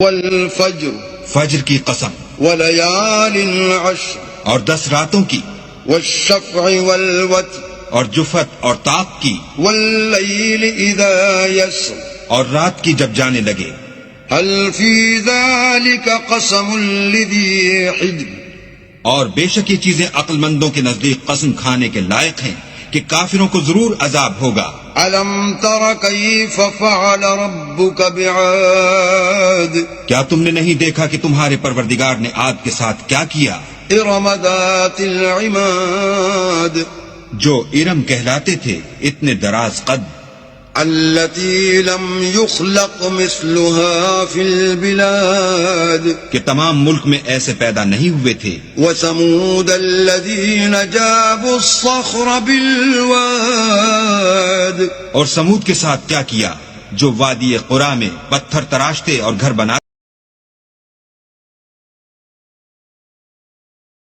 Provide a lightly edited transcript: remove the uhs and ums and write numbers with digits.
والفجر فجر کی قسم، وليال عشر اور 10 راتوں کی، والشفع والوتر اور جفت اور طاق کی، والليل إذا يسر اور رات کی جب جانے لگے۔ هل في ذلك قسم لذي حجر اور بے شک یہ چیزیں عقل مندوں کے نزدیک قسم کھانے کے لائق ہیں کہ کافروں کو ضرور عذاب ہوگا۔ ألم تر كيف فعل ربك بعاد کیا تم نے نہیں دیکھا کہ تمہارے پروردگار نے عاد کے ساتھ کیا کیا؟ إرم ذات العماد جو ارم کہلاتے تھے، اتنے دراز قد، التي لم يخلق مثلها في البلاد کہ تمام ملک میں ایسے پیدا نہیں ہوئے تھے۔ وثمود الذين جابوا الصخر بالواد اور سمود کے ساتھ کیا کیا جو وادی قرا میں پتھر تراشتے اور گھر بنا